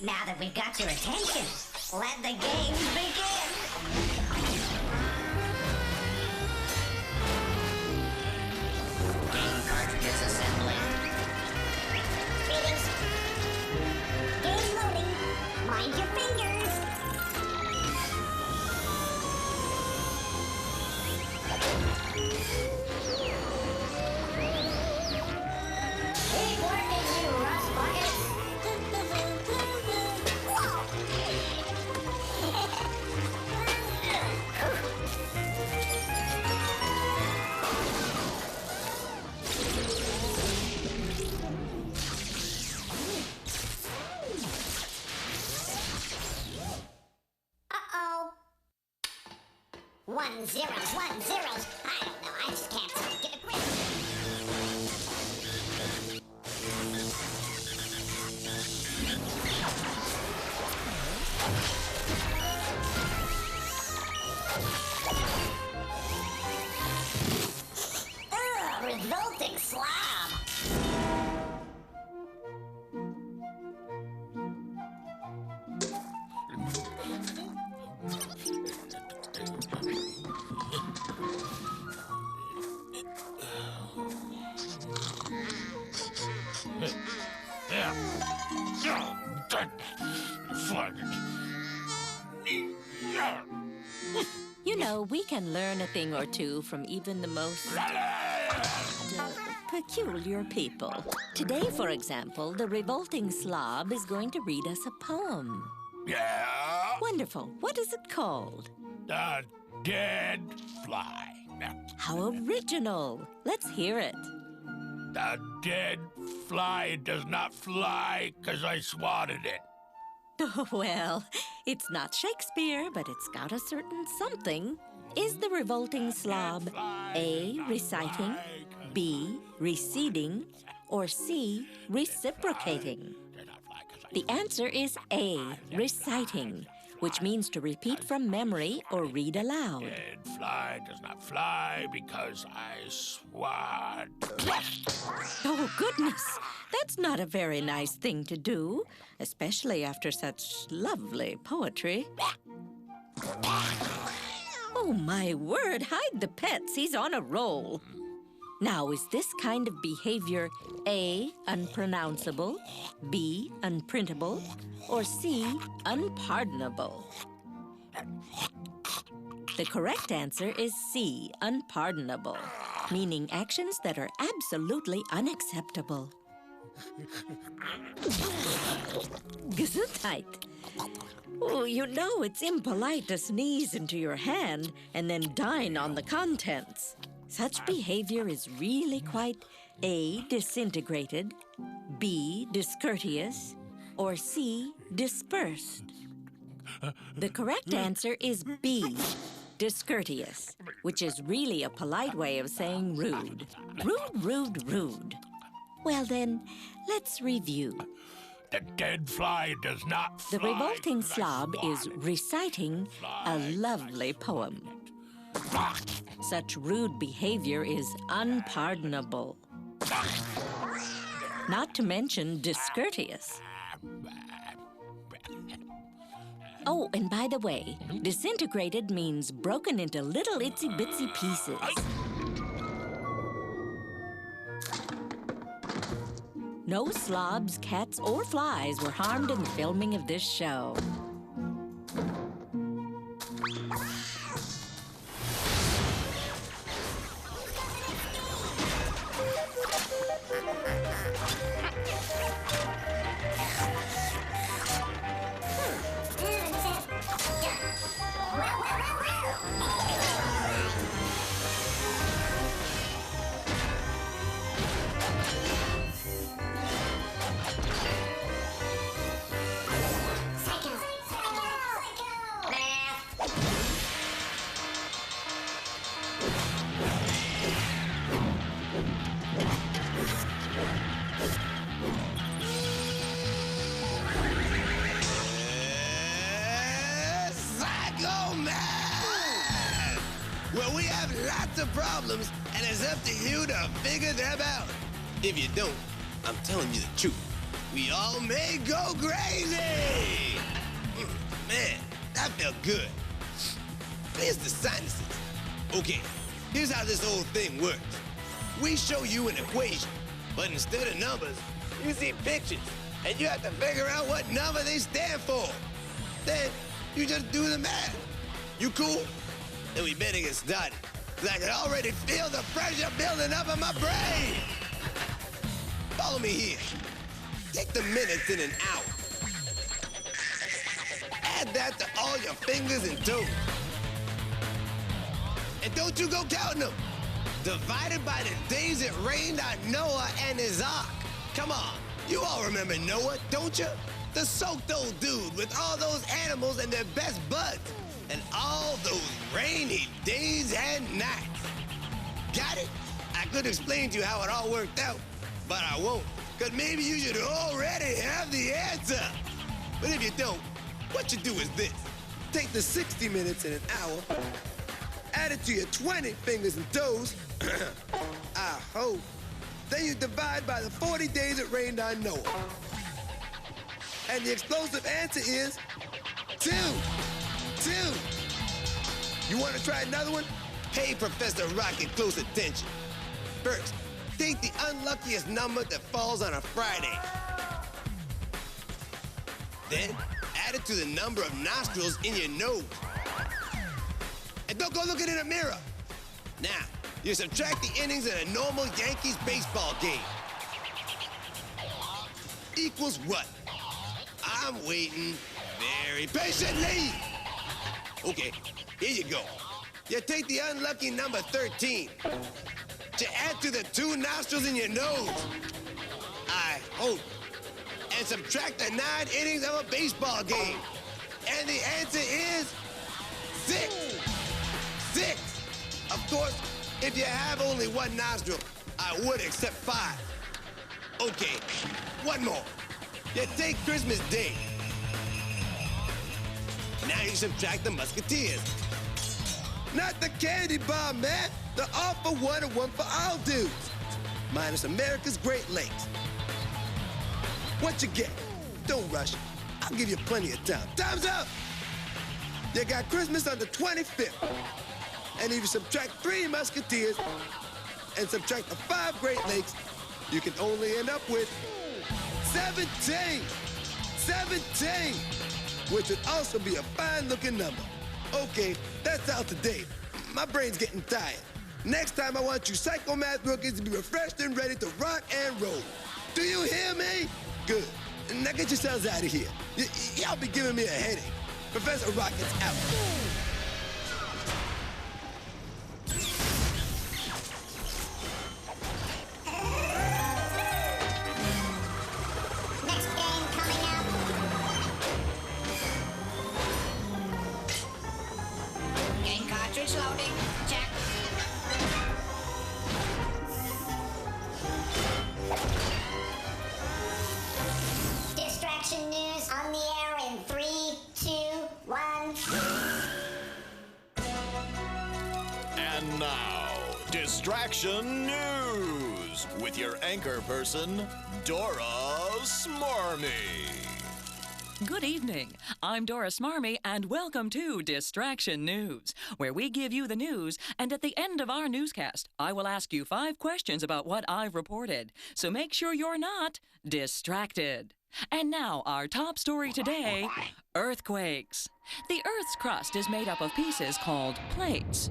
Now that we've got your attention, let the games begin! Game cartridges assembling. Greetings. Game loading. Mind your fingers. Keep working, you rust buckets. Uh-oh. 1 0 1 0. I don't know. I just can't seem to get a grip. Ugh, revolting slob. You know, we can learn a thing or two from even the most peculiar people. Today, for example, the revolting slob is going to read us a poem. Yeah? Wonderful. What is it called? The dead fly. How original. Let's hear it. The dead fly does not fly because I swatted it. Well, it's not Shakespeare, but it's got a certain something. Is the revolting slob A, reciting, B, receding, or C, reciprocating? The answer is A, reciting, which means to repeat from memory or read aloud. Dead fly does not fly because I swat. Oh, goodness! That's not a very nice thing to do, especially after such lovely poetry. Oh, my word, hide the pets. He's on a roll. Now, is this kind of behavior A, unpronounceable, B, unprintable, or C, unpardonable? The correct answer is C, unpardonable, meaning actions that are absolutely unacceptable. Gesundheit. Oh, you know it's impolite to sneeze into your hand and then dine on the contents. Such behavior is really quite A, disintegrated, B, discourteous, or C, dispersed. The correct answer is B, discourteous, which is really a polite way of saying rude. Rude, rude, rude. Well then, let's review. The dead fly does not fly. The revolting slob is reciting a lovely poem. Such rude behavior is unpardonable. Not to mention discourteous. Oh, and by the way, disintegrated means broken into little itsy-bitsy pieces. No slobs, cats, or flies were harmed in the filming of this show. Well, we have lots of problems, and it's up to you to figure them out. If you don't, I'm telling you the truth. we all may go crazy. Man, that felt good. There's the sinuses. Okay, here's how this whole thing works. We show you an equation, but instead of numbers, you see pictures, and you have to figure out what number they stand for. Then you just do the math. You cool? Then we better get started, because I can already feel the pressure building up in my brain. Follow me here. Take the minutes in an hour. Add that to all your fingers and toes. And don't you go counting them. Divided by the days it rained on Noah and his ark. Come on, you all remember Noah, don't you? The soaked old dude with all those animals and their best buds. And all those rainy days and nights. Got it? I could explain to you how it all worked out, but I won't. Because maybe you should already have the answer. But if you don't, what you do is this. Take the 60 minutes in an hour, add it to your 20 fingers and toes, I hope. Then you divide by the 40 days it rained on Noah. And the explosive answer is 2. 2. You want to try another one? Pay Professor Rocket close attention. First, take the unluckiest number that falls on a Friday. Then, add it to the number of nostrils in your nose. And don't go looking in a mirror. Now, you subtract the innings in a normal Yankees baseball game. Equals what? I'm waiting very patiently. Okay, here you go. You take the unlucky number 13. You add to the 2 nostrils in your nose. I hope. And subtract the 9 innings of a baseball game. And the answer is 6. 6. Of course, if you have only 1 nostril, I would accept 5. Okay, one more. You take Christmas Day. Now you subtract the Musketeers. Not the candy bar, man. The all for one and one for all dudes. Minus America's Great Lakes. What you get? Don't rush. I'll give you plenty of time. Time's up! You got Christmas on the 25th. And if you subtract 3 Musketeers and subtract the 5 Great Lakes, you can only end up with 17! 17! Which would also be a fine-looking number. Okay, that's out to date. My brain's getting tired. Next time, I want you psychomath rookies to be refreshed and ready to rock and roll. Do you hear me? Good. Now get yourselves out of here. Y'all be giving me a headache. Professor Rocket's out. Next game coming up. Game cartridge loading. Check. Distraction news on the air in 3, 2, 1. And now, Distraction News with your anchor person, Dora Smarmy. Good evening. I'm Dora Smarmy, and welcome to Distraction News, where we give you the news, and at the end of our newscast, I will ask you 5 questions about what I've reported. So make sure you're not distracted. And now, our top story today, earthquakes. The Earth's crust is made up of pieces called plates.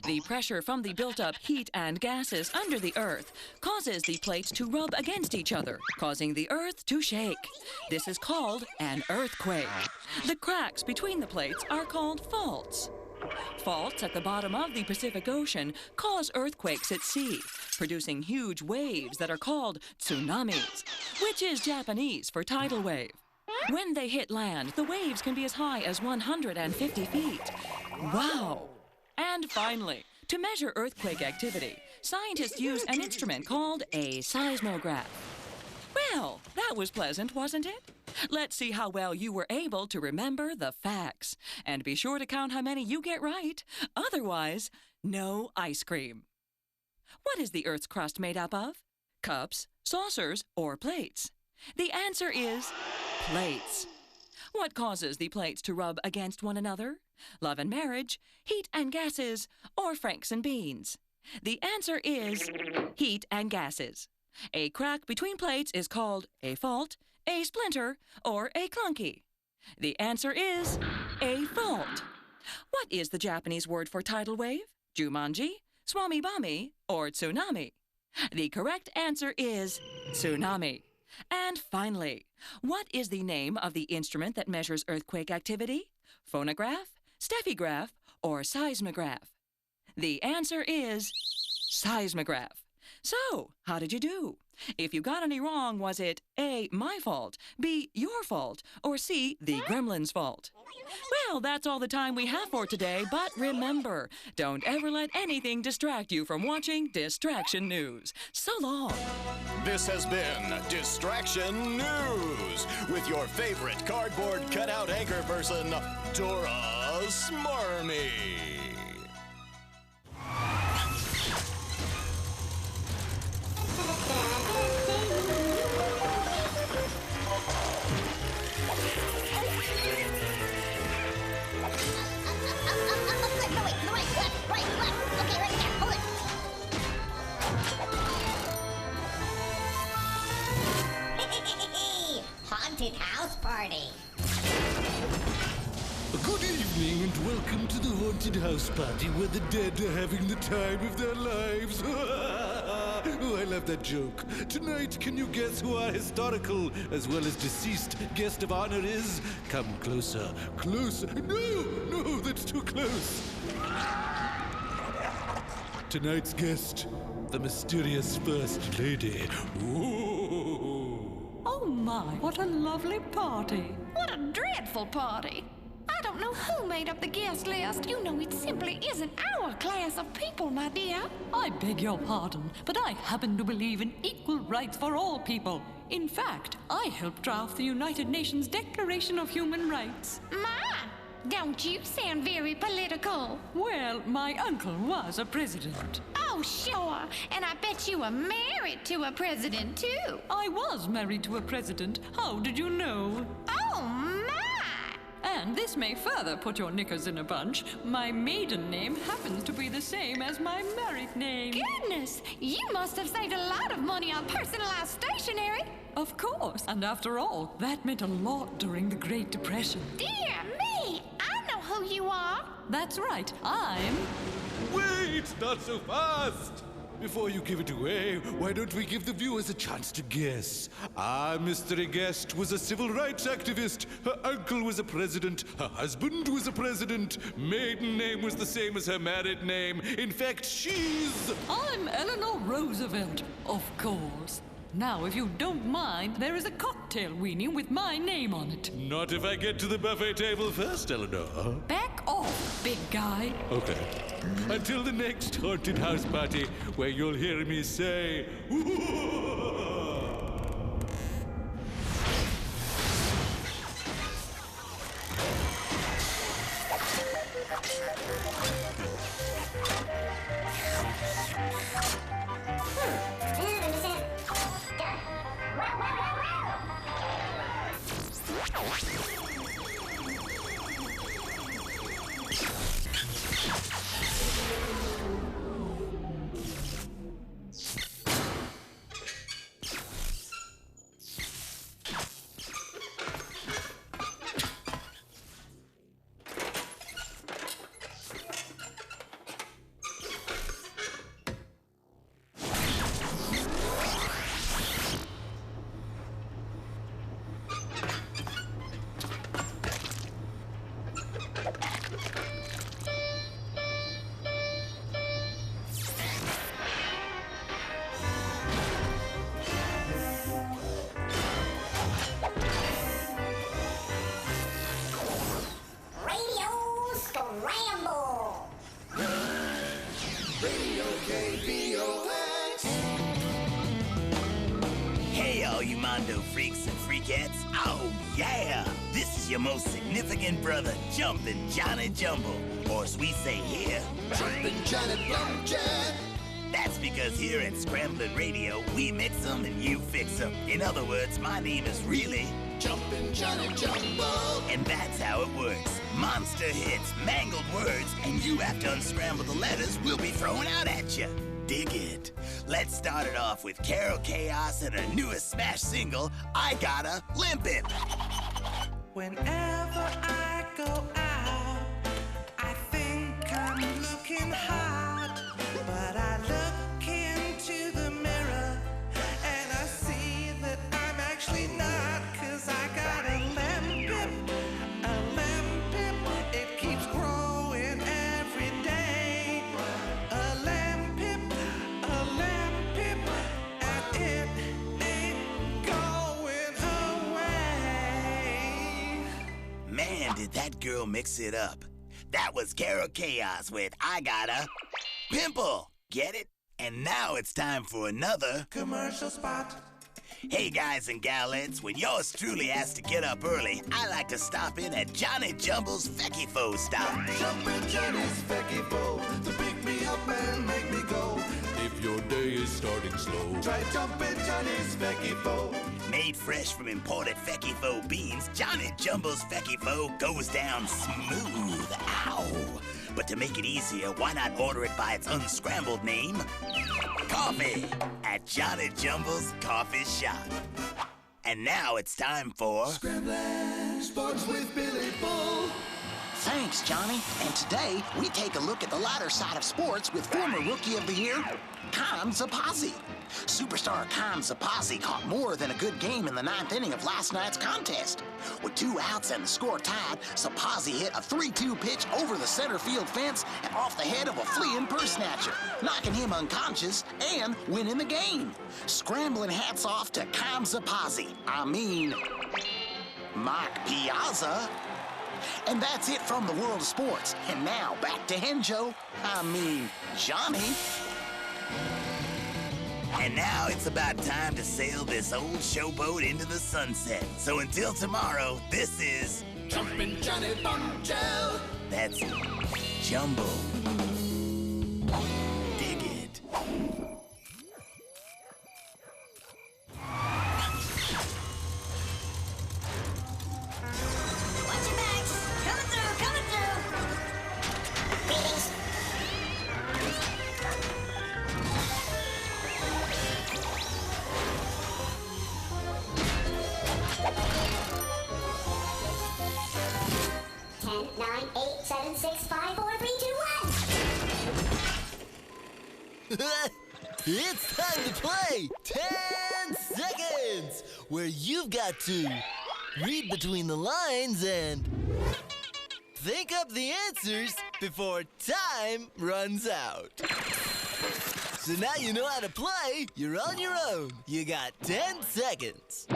The pressure from the built-up heat and gases under the Earth causes the plates to rub against each other, causing the Earth to shake. This is called an earthquake. The cracks between the plates are called faults. Faults at the bottom of the Pacific Ocean cause earthquakes at sea, producing huge waves that are called tsunamis, which is Japanese for tidal wave. When they hit land, the waves can be as high as 150 feet. Wow! And finally, to measure earthquake activity, scientists use an instrument called a seismograph. Well, that was pleasant, wasn't it? Let's see how well you were able to remember the facts. And be sure to count how many you get right. Otherwise, no ice cream. What is the Earth's crust made up of? Cups, saucers, or plates? The answer is plates. What causes the plates to rub against one another? Love and marriage, heat and gases, or Franks and beans? The answer is heat and gases. A crack between plates is called a fault, a splinter, or a clunky. The answer is a fault. What is the Japanese word for tidal wave? Jumanji, Swami Bami, or tsunami? The correct answer is tsunami. And finally, what is the name of the instrument that measures earthquake activity? Phonograph, steffigraph, or seismograph? The answer is seismograph. So, how did you do? If you got any wrong, was it A, my fault, B, your fault, or C, the gremlin's fault? Well, that's all the time we have for today, but remember, don't ever let anything distract you from watching Distraction News. So long. This has been Distraction News with your favorite cardboard cutout anchor person, Dora Smarmy. Haunted house party. Good evening and welcome to the haunted house party where the dead are having the time of their lives. Oh, I love that joke. Tonight, can you guess who our historical as well as deceased guest of honor is? Come closer. Closer. No, that's too close. Tonight's guest, the mysterious First Lady. Ooh. Oh my, what a lovely party. What a dreadful party. I don't know who made up the guest list. You know it simply isn't our class of people, my dear. I beg your pardon, but I happen to believe in equal rights for all people. In fact, I helped draft the United Nations Declaration of Human Rights. Ma, don't you sound very political. Well, my uncle was a president. Oh, sure. And I bet you were married to a president, too. I was married to a president. How did you know? Oh, my! And this may further put your knickers in a bunch. My maiden name happens to be the same as my married name. Goodness, you must have saved a lot of money on personalized stationery. Of course. And after all, that meant a lot during the Great Depression. Dear me, I know who you are. That's right. I'm... Wait, not so fast! Before you give it away, why don't we give the viewers a chance to guess? Our mystery guest was a civil rights activist. Her uncle was a president. Her husband was a president. Maiden name was the same as her married name. In fact, she's... I'm Eleanor Roosevelt, of course. Now, if you don't mind, there is a cocktail weenie with my name on it. Not if I get to the buffet table first, Eleanor. Back off, big guy. Okay. Until the next haunted house party, where you'll hear me say... Freaks and freakettes. Oh, yeah! This is your most significant brother, Jumpin' Johnny Jumble. Or as we say here, Jumpin' Johnny Blumjet. That's because here at Scrambling Radio, we mix them and you fix them. In other words, my name is really Jumpin' Johnny Jumbo. and that's how it works. Monster hits, mangled words, and you have to unscramble the letters we'll be throwing out at you. Dig it. Let's start it off with Carol Chaos and her newest smash single, I Gotta Limp It. Whenever I go out, I think I'm looking hot, but I look into the mirror and I see that I'm actually not, 'cause I got a limp pip, it keeps growing every day. A limp pip, and it ain't going away. Man, did that girl mix it up. That was Carol Chaos with I Gotta Pimple. Get it? And now it's time for another Commercial spot. Hey guys and galettes, when yours truly has to get up early, I like to stop in at Johnny Jumble's Fecky-Fo stop. Jumpin' Johnny's Fecky-Fo to pick me up and make me go. If your day is starting slow, try Jumpin' Johnny's Fecky-Fo. Made fresh from imported Fecky-Fo beans, Johnny Jumble's Fecky-Fo goes down smooth. Ow! But to make it easier, why not order it by its unscrambled name? Coffee at Johnny Jumble's Coffee Shop. And now it's time for Scrambling Sports with Billy Bull. Thanks, Johnny. And today, we take a look at the lighter side of sports with former Rookie of the Year, Khan Zapazzi. Superstar Khan Zapazzi caught more than a good game in the 9th inning of last night's contest. With 2 outs and the score tied, Zapazzi hit a 3-2 pitch over the center field fence and off the head of a fleeing purse snatcher, knocking him unconscious and winning the game. Scrambling hats off to Khan Zapazzi. Mike Piazza. And that's it from the world of sports. And now back to Johnny. And now it's about time to sail this old showboat into the sunset. So until tomorrow, this is Jumpin' Johnny Bombshell. That's Jumbo. Dig it. Watch your backs. Coming through. Greetings. 10, 9, 8, 7, 6, 5, 4, 3, 2, 1. It's time to play 10 Seconds, where you've got to read between the lines and think up the answers before time runs out. So now you know how to play. You're on your own. You got 10 seconds.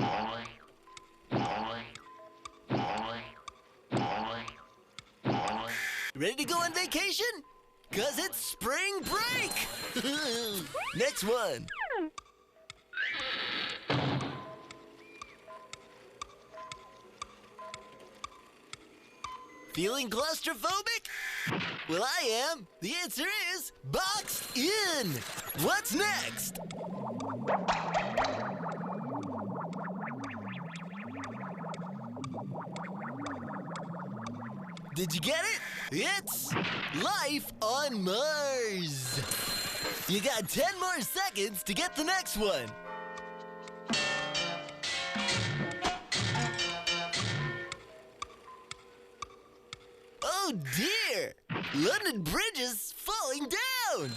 Ready to go on vacation? 'Cause it's spring break! Next one. Feeling claustrophobic? Well, I am. The answer is boxed in. What's next? Did you get it? It's life on Mars. You got 10 more seconds to get the next one. Oh dear! London Bridge is falling down!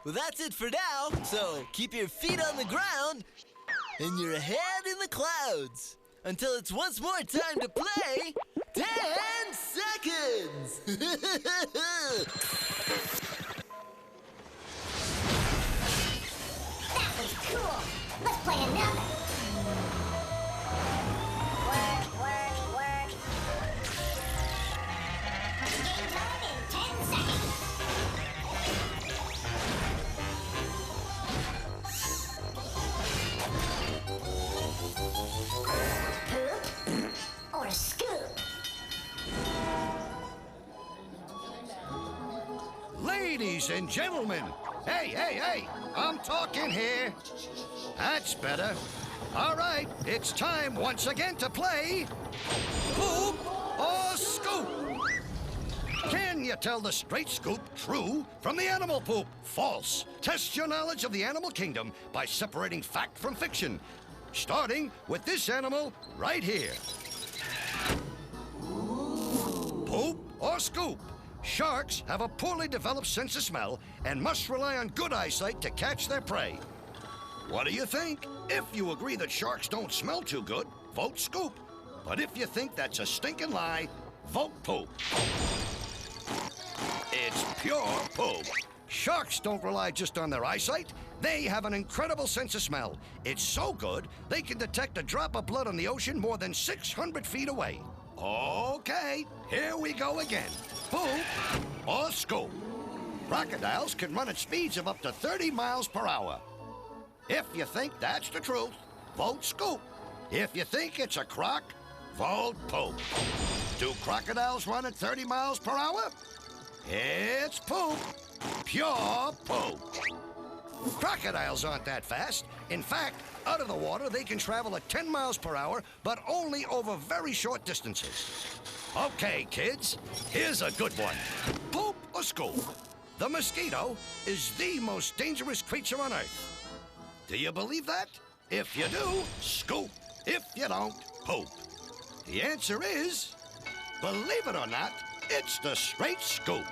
Well, that's it for now, so keep your feet on the ground and your head in the clouds until it's once more time to play 10 seconds! That was cool. Let's play another. Work. Game time in 10 seconds. Poop or scoop? Ladies and gentlemen, hey, I'm talking here. That's better. All right, it's time once again to play Poop or Scoop. Can you tell the straight scoop true from the animal poop false? Test your knowledge of the animal kingdom by separating fact from fiction, starting with this animal right here. Poop or scoop? Sharks have a poorly developed sense of smell and must rely on good eyesight to catch their prey. What do you think? If you agree that sharks don't smell too good, vote scoop. But if you think that's a stinking lie, vote poop. It's pure poop. Sharks don't rely just on their eyesight. They have an incredible sense of smell. It's so good, they can detect a drop of blood in the ocean more than 600 feet away. Okay, here we go again. Poop or scoop? Crocodiles can run at speeds of up to 30 miles per hour. If you think that's the truth, vote scoop. If you think it's a crock, vote poop. Do crocodiles run at 30 miles per hour? It's poop. Pure poop. Crocodiles aren't that fast. In fact, out of the water, they can travel at 10 miles per hour, but only over very short distances. Okay, kids, here's a good one. Poop or scoop? The mosquito is the most dangerous creature on Earth. Do you believe that? If you do, scoop. If you don't, poop. The answer is, believe it or not, it's the straight scoop.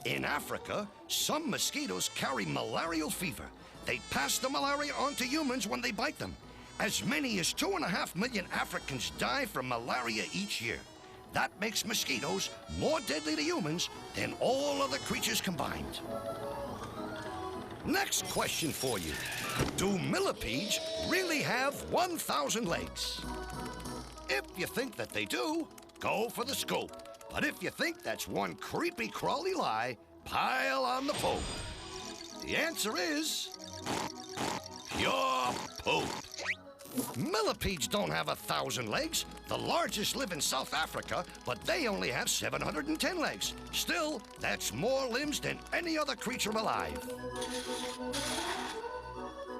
In Africa, some mosquitoes carry malarial fever. They pass the malaria on to humans when they bite them. As many as 2.5 million Africans die from malaria each year. That makes mosquitoes more deadly to humans than all other creatures combined. Next question for you. Do millipedes really have 1,000 legs? If you think that they do, go for the scoop. But if you think that's one creepy crawly lie, pile on the poop. The answer is pure poop. Millipedes don't have 1,000 legs. The largest live in South Africa, but they only have 710 legs. Still, that's more limbs than any other creature alive.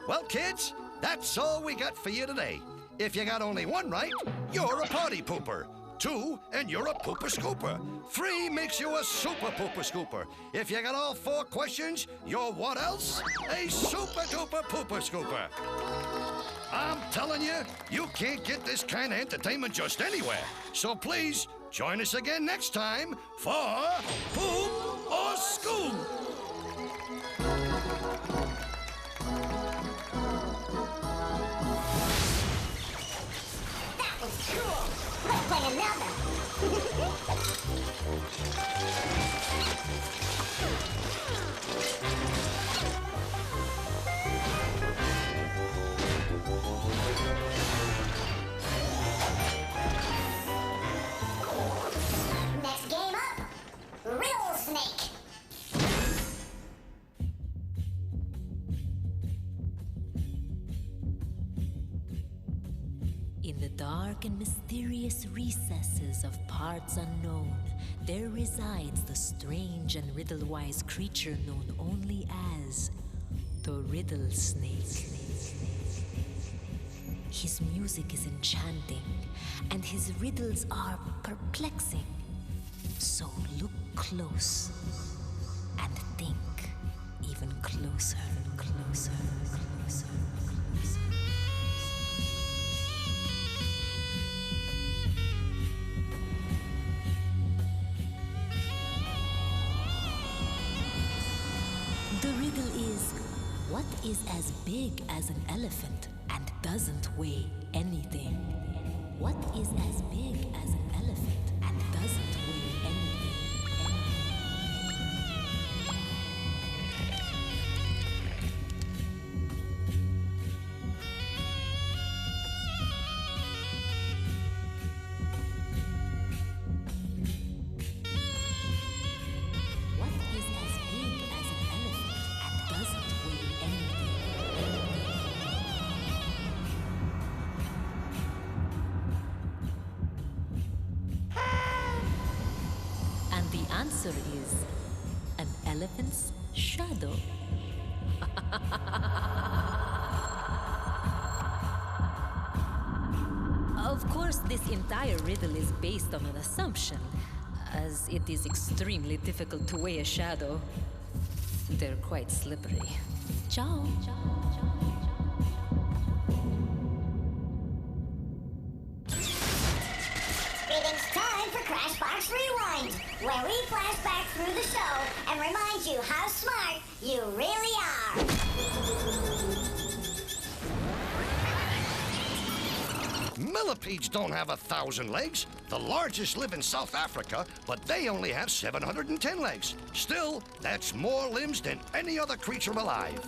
Well, kids, that's all we got for you today. If you got only one right, you're a party pooper. 2, and you're a pooper scooper. 3 makes you a super pooper scooper. If you got all 4 questions, you're what else? A super duper pooper scooper. I'm telling you, you can't get this kind of entertainment just anywhere. So please, join us again next time for Poop or Scoop. That was cool. Let's play another. Next game up, Riddle Snake. In the dark and mysterious recesses of parts unknown, there resides the strange and riddle-wise creature known only as the Riddle Snake. His music is enchanting, and his riddles are perplexing. So look close and think even closer and closer and closer and closer. The riddle is, what is as big as an elephant and doesn't weigh anything? What is as big as an elephant and doesn't weigh anything? What is as big as an elephant and doesn't weigh anything? And the answer is an elephant's shadow. Of course, this entire riddle is based on an assumption, as it is extremely difficult to weigh a shadow. They're quite slippery. Ciao. It's time for Crashbox Rewind, where we flash back through the show and remind you how smart you really are. Millipedes don't have 1,000 legs. The largest live in South Africa, but they only have 710 legs. Still, that's more limbs than any other creature alive.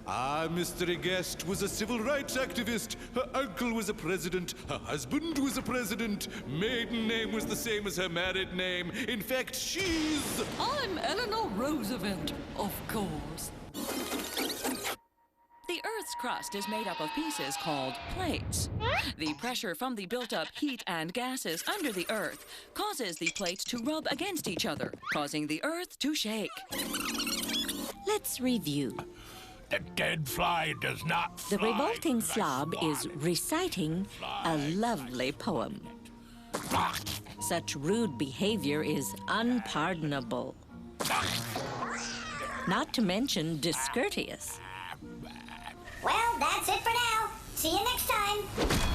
Mr. Guest was a civil rights activist. Her uncle was a president. Her husband was a president. Maiden name was the same as her married name. In fact, she's... I'm Eleanor Roosevelt, of course. The Earth's crust is made up of pieces called plates. The pressure from the built-up heat and gases under the Earth causes the plates to rub against each other, causing the Earth to shake. Let's review. The dead fly does not fly. The revolting slob is reciting a lovely poem. Such rude behavior is unpardonable. Not to mention discourteous. Well, that's it for now. See you next time.